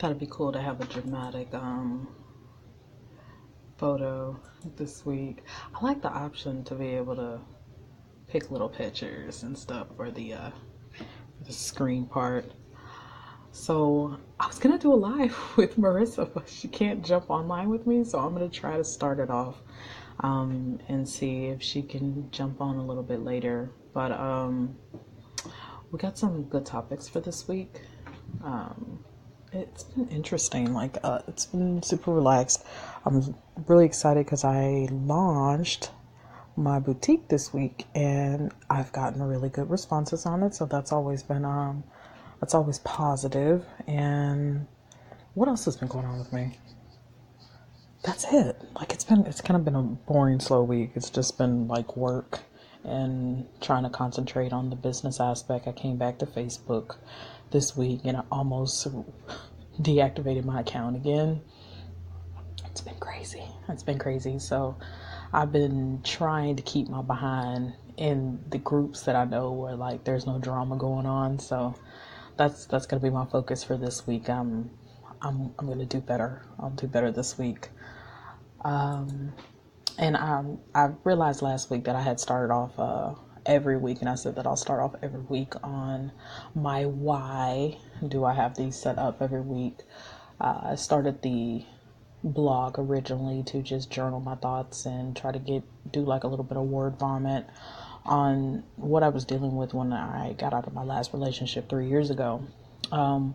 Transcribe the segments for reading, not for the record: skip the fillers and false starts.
Thought it'd be cool to have a dramatic photo this week. I like the option to be able to pick little pictures and stuff for the screen part. So I was gonna do a live with Marissa, but she can't jump online with me, so I'm gonna try to start it off and see if she can jump on a little bit later. But we got some good topics for this week. Um, it's been interesting. It's been super relaxed. I'm really excited because I launched my boutique this week, and I've gotten really good responses on it. So that's always positive. And what else has been going on with me? That's it. It's kind of been a boring, slow week. It's just been like work and trying to concentrate on the business aspect. I came back to Facebook this week and I almost deactivated my account again. It's been crazy. It's been crazy. So I've been trying to keep my behind in the groups that I know where like there's no drama going on. So that's gonna be my focus for this week. I'm gonna do better. I'll do better this week. And I realized last week that I had started off every week, and I said that I'll start off every week on my why do I have these set up every week. I started the blog originally to just journal my thoughts and try to do like a little bit of word vomit on what I was dealing with when I got out of my last relationship 3 years ago. Um,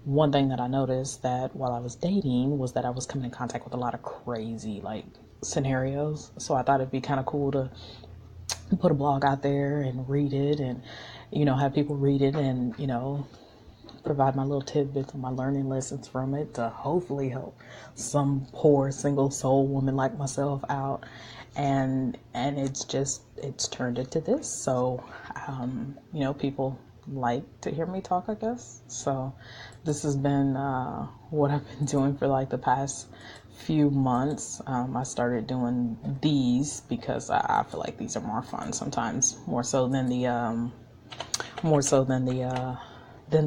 One thing that I noticed that while I was dating was that I was coming in contact with a lot of crazy like scenarios. So I thought it'd be kind of cool to put a blog out there and read it and, have people read it and, provide my little tidbits and my learning lessons from it to hopefully help some poor single soul woman like myself out. And it's turned into this. So, people like to hear me talk, I guess. So this has been what I've been doing for like the past few months. I started doing these because I feel like these are more fun sometimes, more so than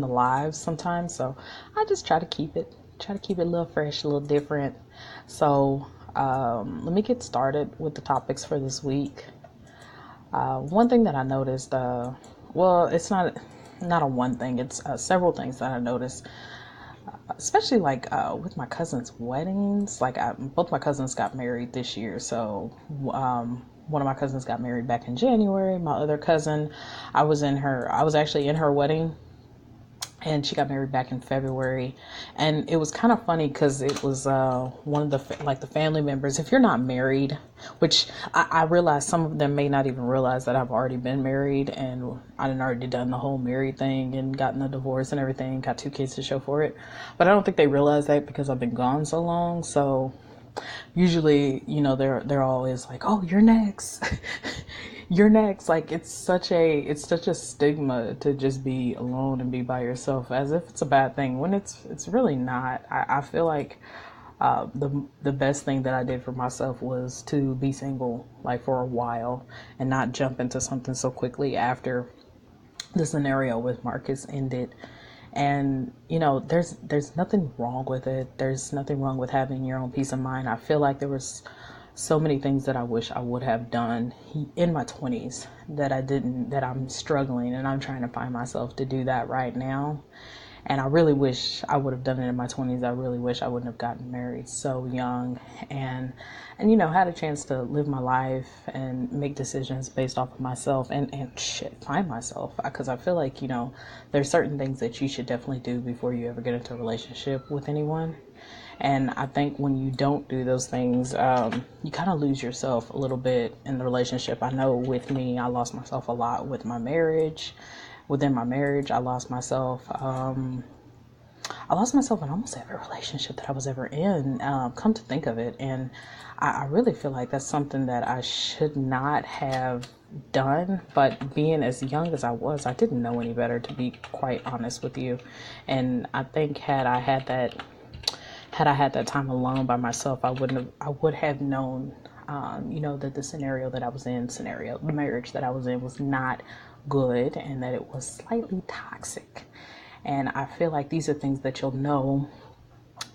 the lives sometimes. So I just try to keep it a little fresh, a little different. So let me get started with the topics for this week. One thing that I noticed, it's not a one thing. It's several things that I noticed, especially like with my cousins' weddings. Both my cousins got married this year, so one of my cousins got married back in January. My other cousin, I was actually in her wedding, and she got married back in February. And it was kind of funny because it was one of the family members. If you're not married, which I realized some of them may not even realize that I've already been married and I had already done the whole married thing and gotten a divorce and everything, got 2 kids to show for it. But I don't think they realize that because I've been gone so long. So usually, they're always like, "Oh, you're next." You're next. Like it's such a stigma to just be alone and be by yourself, as if it's a bad thing when it's really not. I feel like the best thing that I did for myself was to be single like for a while and not jump into something so quickly after the scenario with Marcus ended. And there's nothing wrong with it. There's nothing wrong with having your own peace of mind. I feel like there was so many things that I wish I would have done in my 20s that I didn't, that I'm struggling, and I'm trying to find myself to do that right now. And I really wish I would have done it in my 20s. I really wish I wouldn't have gotten married so young and had a chance to live my life and make decisions based off of myself and find myself. Because I feel like, there's certain things that you should definitely do before you ever get into a relationship with anyone. And I think when you don't do those things, you kind of lose yourself a little bit in the relationship. I know with me, I lost myself a lot with my marriage. Within my marriage, I lost myself. I lost myself in almost every relationship that I was ever in, come to think of it. And I really feel like that's something that I should not have done. But being as young as I was, I didn't know any better, to be quite honest with you. And I think had I had that time alone by myself, I would have known, that the marriage that I was in was not good and that it was slightly toxic. And I feel like these are things that you'll know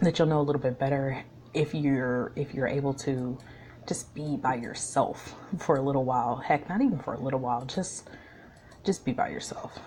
that you'll know a little bit better if you're able to just be by yourself for a little while. Heck, not even for a little while, just be by yourself.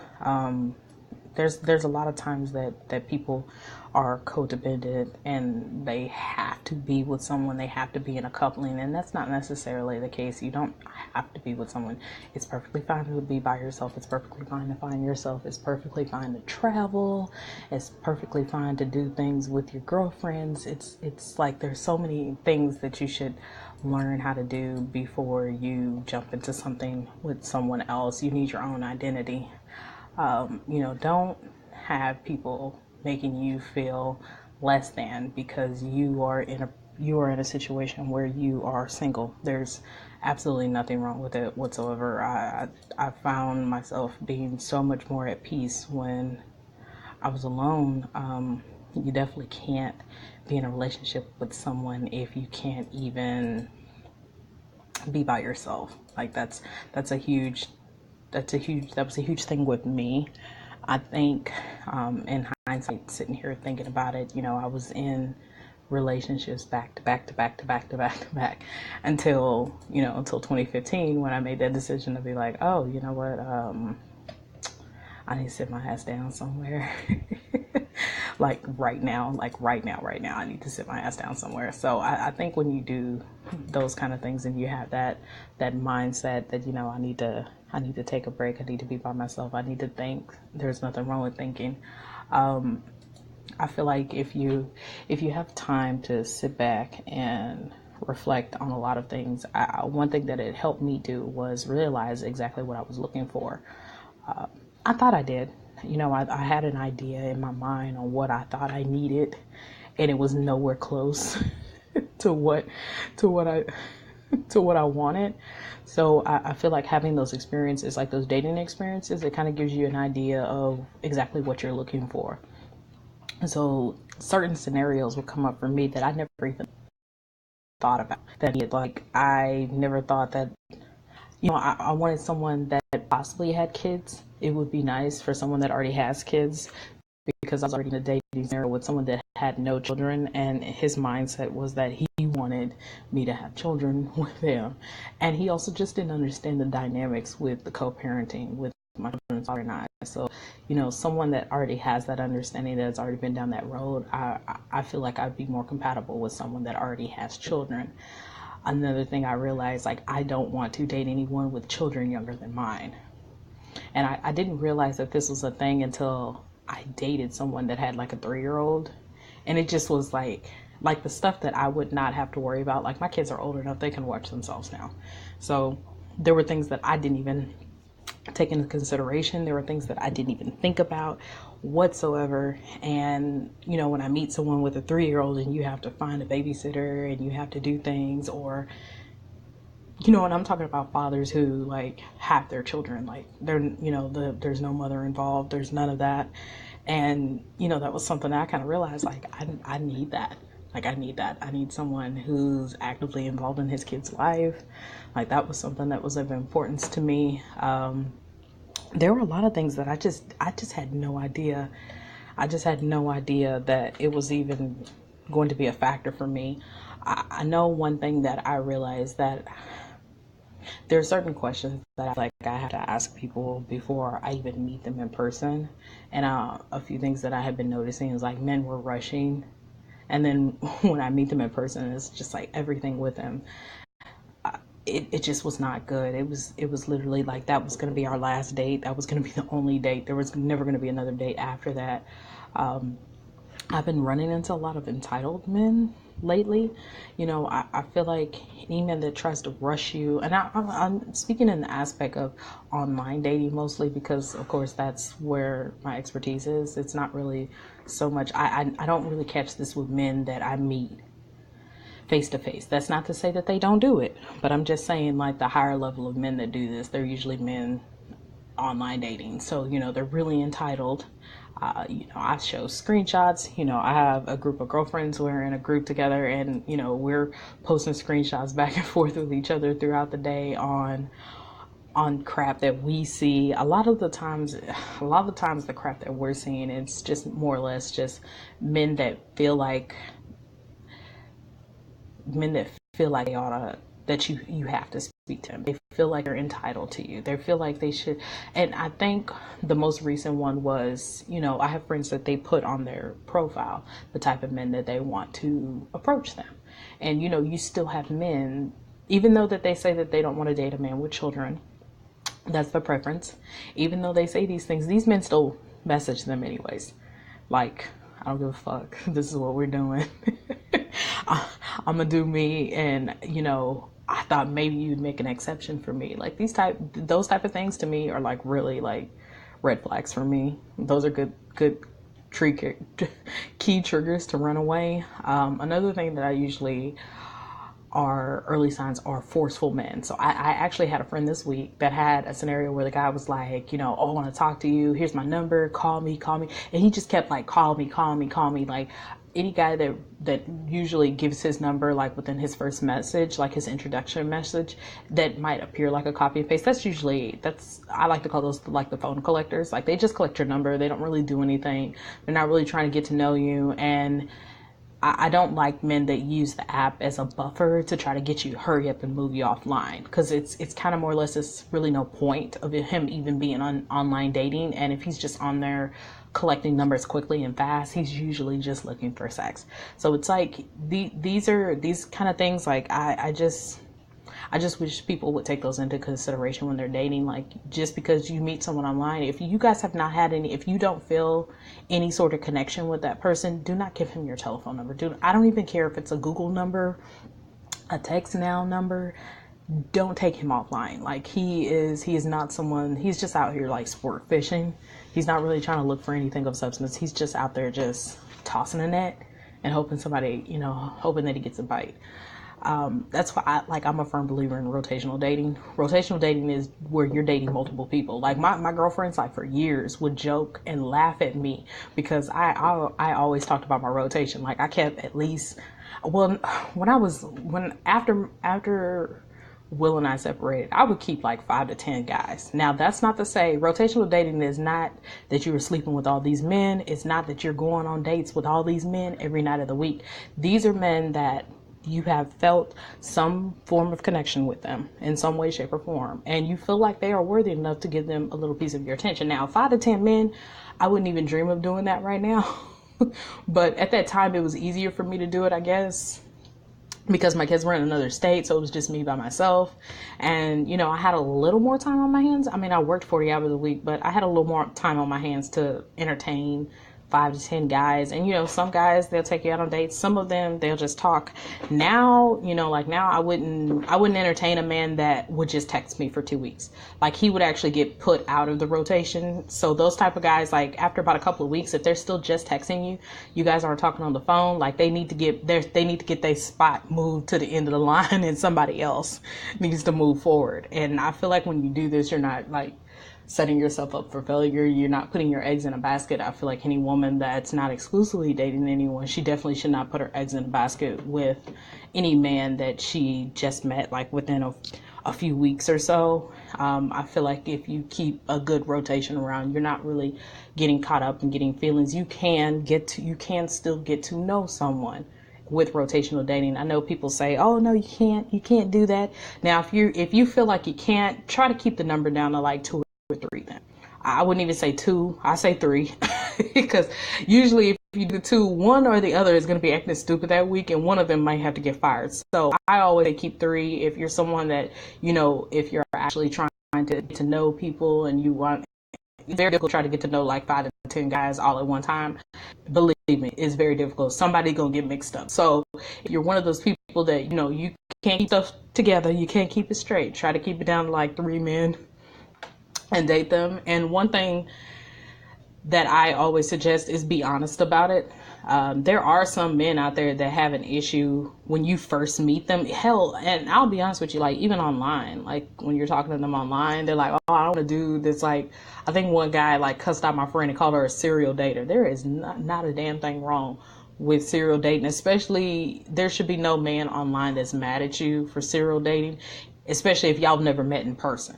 There's a lot of times that people are codependent and they have to be with someone, they have to be in a coupling, and that's not necessarily the case. You don't have to be with someone. It's perfectly fine to be by yourself. It's perfectly fine to find yourself. It's perfectly fine to travel. It's perfectly fine to do things with your girlfriends. It's like there's so many things that you should learn how to do before you jump into something with someone else. You need your own identity. Don't have people making you feel less than because you are in a situation where you are single. There's absolutely nothing wrong with it whatsoever. I found myself being so much more at peace when I was alone. You definitely can't be in a relationship with someone if you can't even be by yourself. Like that was a huge thing with me. I think, in hindsight, sitting here thinking about it, I was in relationships back to back to back to back to back to back until 2015 when I made that decision to be like, oh, you know what, I need to sit my ass down somewhere. Right now, I need to sit my ass down somewhere. So I think when you do those kind of things and you have that mindset that, I need to take a break. I need to be by myself. I need to think. There's nothing wrong with thinking. I feel like if you have time to sit back and reflect on a lot of things, one thing that it helped me do was realize exactly what I was looking for. I thought I did. I had an idea in my mind on what I thought I needed, and it was nowhere close to what to what I to what I wanted. So I feel like having those experiences, like those dating experiences, it kind of gives you an idea of exactly what you're looking for. And so certain scenarios will come up for me that I never even thought about. Like I never thought that I wanted someone that possibly had kids. It would be nice for someone that already has kids because I was already in a dating scenario with someone that had no children, and his mindset was that he wanted me to have children with him. And he also just didn't understand the dynamics with the co-parenting with my children's father and I. So, someone that already has that understanding, that's already been down that road, I feel like I'd be more compatible with someone that already has children. Another thing I realized, like, I don't want to date anyone with children younger than mine. And I didn't realize that this was a thing until I dated someone that had like a 3-year old. And it just was like the stuff that I would not have to worry about. Like my kids are older enough, they can watch themselves now. So there were things that I didn't even take into consideration. There were things that I didn't even think about whatsoever. And, when I meet someone with a 3-year old and you have to find a babysitter and you have to do things, or and I'm talking about fathers who like have their children, like there's no mother involved, there's none of that. And, that was something that I kind of realized, like, I need that. Like, I need that. I need someone who's actively involved in his kid's life. Like, that was something that was of importance to me. There were a lot of things that I just had no idea. I just had no idea that it was even going to be a factor for me. I know one thing that I realized, that there are certain questions that I have to ask people before I even meet them in person. And a few things that I have been noticing is like men were rushing. And then when I meet them in person, it's just like everything with them. It just was not good. It was literally like that was going to be our last date. That was going to be the only date. There was never going to be another date after that. I've been running into a lot of entitled men lately. I feel like any man that tries to rush you, and I'm speaking in the aspect of online dating mostly because, of course, that's where my expertise is. It's not really so much, I don't really catch this with men that I meet face to face. That's not to say that they don't do it, but I'm just saying, like, the higher level of men that do this, they're usually men online dating. So, they're really entitled. I show screenshots. I have a group of girlfriends. We're in a group together, and, we're posting screenshots back and forth with each other throughout the day on crap that we see. A lot of the times the crap that we're seeing, it's just more or less just men that feel like men that feel like they ought to, that you have to speak to them. They feel like they're entitled to you. They feel like they should. And I think the most recent one was, I have friends that they put on their profile the type of men that they want to approach them. And, you still have men, even though that they say that they don't want to date a man with children, that's their preference. Even though they say these things, these men still message them anyways. Like, I don't give a fuck. This is what we're doing. I'm gonna do me, and I thought maybe you'd make an exception for me. Like those type of things to me are like really like red flags for me. Those are good key triggers to run away. Another thing that I usually are early signs are forceful men. So I actually had a friend this week that had a scenario where the guy was like, oh, I want to talk to you. Here's my number. Call me. And he just kept like, call me. Like any guy that usually gives his number like within his first message, like his introduction message, that might appear like a copy and paste. I like to call those like the phone collectors. Like they just collect your number. They don't really do anything. They're not really trying to get to know you. And I don't like men that use the app as a buffer to try to get you to hurry up and move you offline, because it's kind of more or less, it's really no point of him even being on online dating. And if he's just on there collecting numbers quickly and fast, he's usually just looking for sex. So it's like these kind of things. Like I just wish people would take those into consideration when they're dating. Like, just because you meet someone online, if you guys have not had if you don't feel any sort of connection with that person, do not give him your telephone number. I don't even care if it's a Google number, a text now number. Don't take him offline. Like he is not someone, he's just out here like sport fishing. He's not really trying to look for anything of substance. He's just out there just tossing a net and hoping hoping that he gets a bite. That's why I'm a firm believer in rotational dating. Rotational dating is where you're dating multiple people. Like my girlfriends, like for years, would joke and laugh at me because I always talked about my rotation. Like I kept at least, well, after Will and I separated, I would keep like 5 to 10 guys. Now that's not to say rotational dating is not that you were sleeping with all these men. It's not that you're going on dates with all these men every night of the week. These are men that you have felt some form of connection with them in some way, shape, or form, and you feel like they are worthy enough to give them a little piece of your attention. Now, 5 to 10 men, I wouldn't even dream of doing that right now. But at that time, it was easier for me to do it, I guess, because my kids were in another state, so it was just me by myself. And, I had a little more time on my hands. I mean, I worked 40 hours a week, but I had a little more time on my hands to entertain 5 to 10 guys. And some guys, they'll take you out on dates. Some of them, they'll just talk. Now, now I wouldn't entertain a man that would just text me for 2 weeks. Like he would actually get put out of the rotation. So those type of guys, like after about a couple of weeks, if they're still just texting you guys aren't talking on the phone, like they need to get their spot moved to the end of the line, and somebody else needs to move forward. And I feel like when you do this, you're not like setting yourself up for failure. You're not putting your eggs in a basket. I feel like any woman that's not exclusively dating anyone, she definitely should not put her eggs in a basket with any man that she just met like within a few weeks or so. I feel like if you keep a good rotation around, you're not really getting caught up and getting feelings. You can still get to know someone with rotational dating. I know people say, oh no, you can't do that. Now if you feel like you can't, try to keep the number down to like 2 or 3 then. I wouldn't even say 2, I say 3 because usually if you do 2, one or the other is going to be acting stupid that week, and one of them might have to get fired. So I always say keep 3 if you're someone that, if you're actually trying to get to know people and you want, it's very difficult to try to get to know like 5 to 10 guys all at one time. Believe me, it's very difficult. Somebody's going to get mixed up. So if you're one of those people that, you can't keep stuff together, you can't keep it straight, try to keep it down to like 3 men and date them. And one thing that I always suggest is be honest about it. There are some men out there that have an issue when you first meet them. Hell, and I'll be honest with you, like even online, like when you're talking to them online, they're like, oh, I don't want to do this. Like, I think one guy like cussed out my friend and called her a serial dater. There is not a damn thing wrong with serial dating, especially there should be no man online that's mad at you for serial dating, especially if y'all never met in person.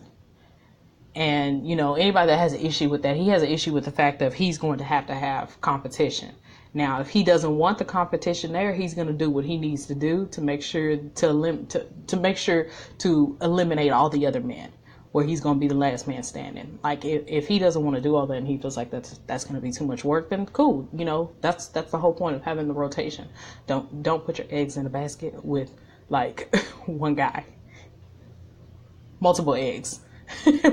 And, anybody that has an issue with that, he has an issue with the fact that he's going to have competition. Now, if he doesn't want the competition there, he's going to do what he needs to do to make sure to make sure to eliminate all the other men, where he's going to be the last man standing. Like, if he doesn't want to do all that and he feels like that's going to be too much work, then cool. That's the whole point of having the rotation. Don't put your eggs in a basket with like one guy. Multiple eggs.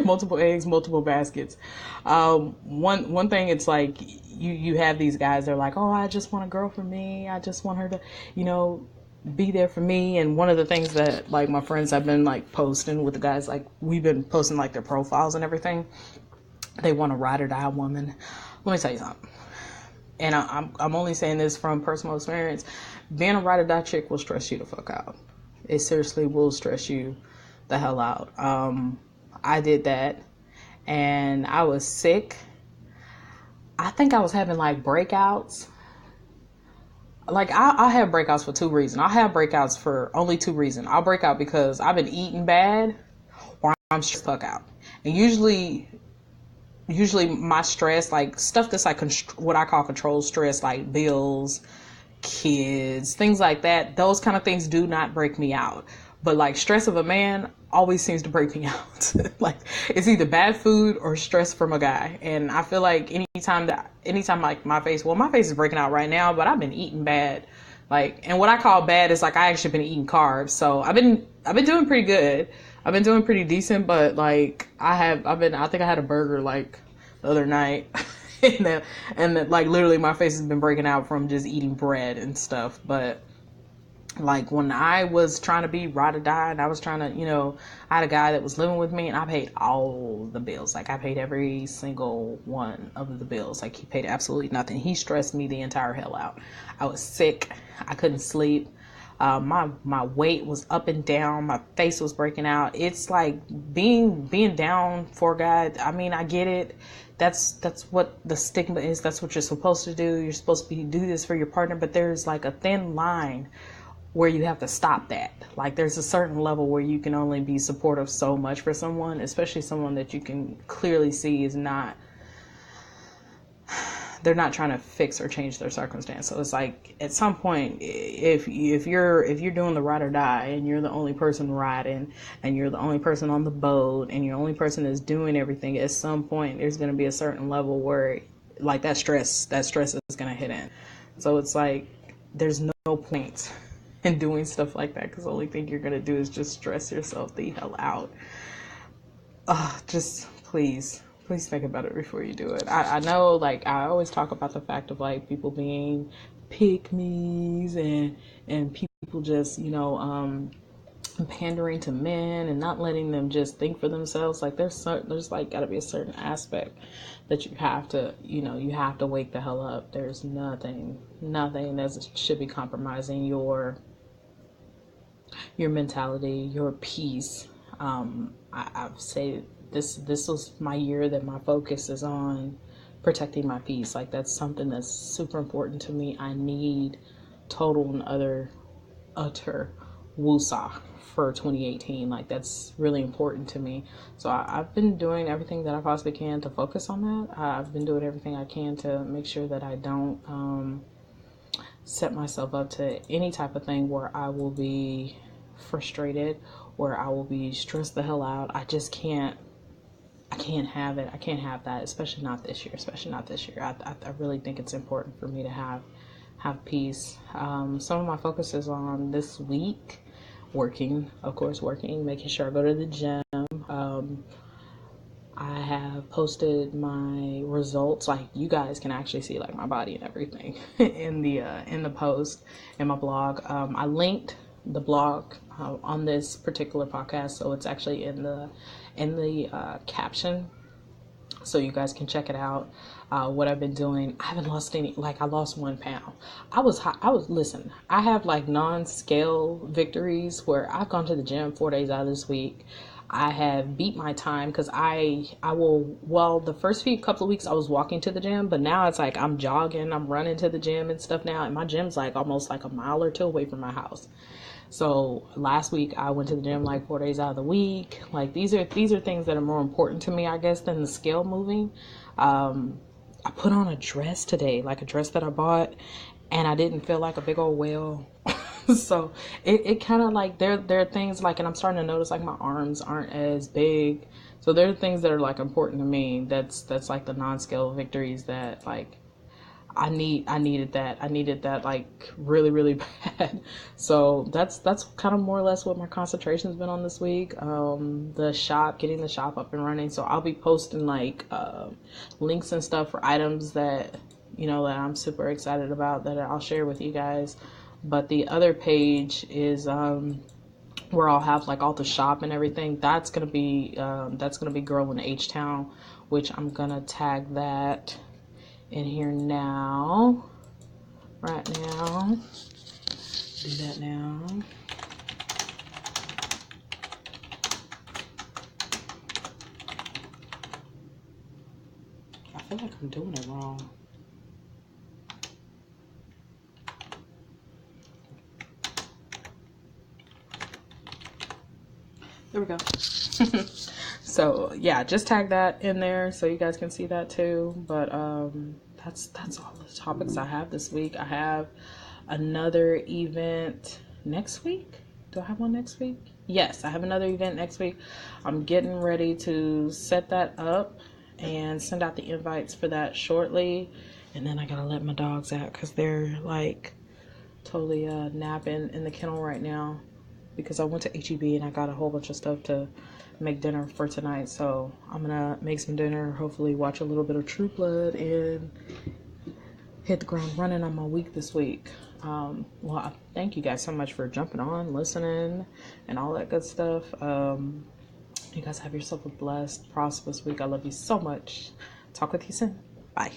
Multiple eggs, multiple baskets. One thing, it's like you have these guys, they're like, oh, I just want a girl for me. I just want her to, be there for me. And one of the things that like my friends have been like posting with the guys, like we've been posting like their profiles and everything. They want a ride or die woman. Let me tell you something. And I'm only saying this from personal experience. Being a ride or die chick will stress you the fuck out. It seriously will stress you the hell out. I did that and I was sick. I think I was having like breakouts. Like I have breakouts for two reasons. I have breakouts for only two reasons. I'll break out because I've been eating bad or I'm stressed fuck out. And usually my stress, like stuff that's like what I call control stress, like bills, kids, things like that, those kind of things do not break me out. But like stress of a man always seems to break me out. Like it's either bad food or stress from a guy. And I feel like anytime like my face is breaking out right now, but I've been eating bad. Like, and what I call bad is like I actually been eating carbs. So I've been doing pretty good. I've been doing pretty decent, but like I think I had a burger like the other night. and like literally my face has been breaking out from just eating bread and stuff. But like when I was trying to be ride or die and I was trying to, I had a guy that was living with me and I paid all the bills. Like I paid every single one of the bills. Like he paid absolutely nothing. He stressed me the entire hell out. I was sick. I couldn't sleep. My weight was up and down. My face was breaking out. It's like being down for God. I mean, I get it. That's what the stigma is. That's what you're supposed to do. You're supposed to do this for your partner, but there's like a thin line where you have to stop that. Like there's a certain level where you can only be supportive so much for someone, especially someone that you can clearly see is not, they're not trying to fix or change their circumstance. So it's like at some point, if you're doing the ride or die and you're the only person riding and you're the only person on the boat and you're the only person that's doing everything, at some point there's going to be a certain level where like that stress is going to hit in. So it's like there's no point in doing stuff like that because the only thing you're going to do is just stress yourself the hell out. Just please think about it before you do it. I know, like, I always talk about the fact of like people being pick-me's and people just, pandering to men and not letting them just think for themselves. Like there's like got to be a certain aspect that you have to, you have to wake the hell up. There's nothing that should be compromising your mentality, your peace. I've said this was my year that my focus is on protecting my peace. Like that's something that's super important to me. I need total and utter woosah for 2018. Like that's really important to me. So I've been doing everything that I possibly can to focus on that. I've been doing everything I can to make sure that I don't set myself up to any type of thing where I will be frustrated, where I will be stressed the hell out. I can't have it. I can't have that, especially not this year. I really think it's important for me to have peace. Some of my focus is on this week, working, making sure I go to the gym. I have posted my results. Like you guys can actually see like my body and everything in the post in my blog. I linked the blog on this particular podcast, so it's actually in the caption, so you guys can check it out. What I've been doing, I haven't lost any. Like I lost 1 pound. Listen, I have like non-scale victories where I've gone to the gym 4 days out of this week. I have beat my time because the first couple of weeks I was walking to the gym, but now it's like I'm jogging, I'm running to the gym and stuff now, and my gym's like almost like a mile or two away from my house. So last week I went to the gym like 4 days out of the week. Like these are things that are more important to me, I guess, than the scale moving. I put on a dress today, like a dress that I bought, and I didn't feel like a big old whale. So it kind of like there are things like, and I'm starting to notice like my arms aren't as big. So there are things that are like important to me. That's like the non-scale victories that like I needed that like really really bad. So that's kind of more or less what my concentration's been on this week. The shop, getting the shop up and running. So I'll be posting like links and stuff for items that that I'm super excited about that I'll share with you guys. But the other page is where I'll have like all the shop and everything. That's gonna be Girl in H Town, which I'm gonna tag that in here now, right now. Do that now. I feel like I'm doing it wrong. There we go. So yeah, just tag that in there so you guys can see that too. But that's all the topics I have this week. I have another event next week. Do I have one next week? Yes, I have another event next week. I'm getting ready to set that up and send out the invites for that shortly. And then I gotta let my dogs out because they're like totally napping in the kennel right now because I went to HEB and I got a whole bunch of stuff to make dinner for tonight. So I'm gonna make some dinner, hopefully watch a little bit of True Blood, and hit the ground running on my week this week. Well, I thank you guys so much for jumping on, listening, and all that good stuff. You guys have yourself a blessed, prosperous week. I love you so much. Talk with you soon. Bye.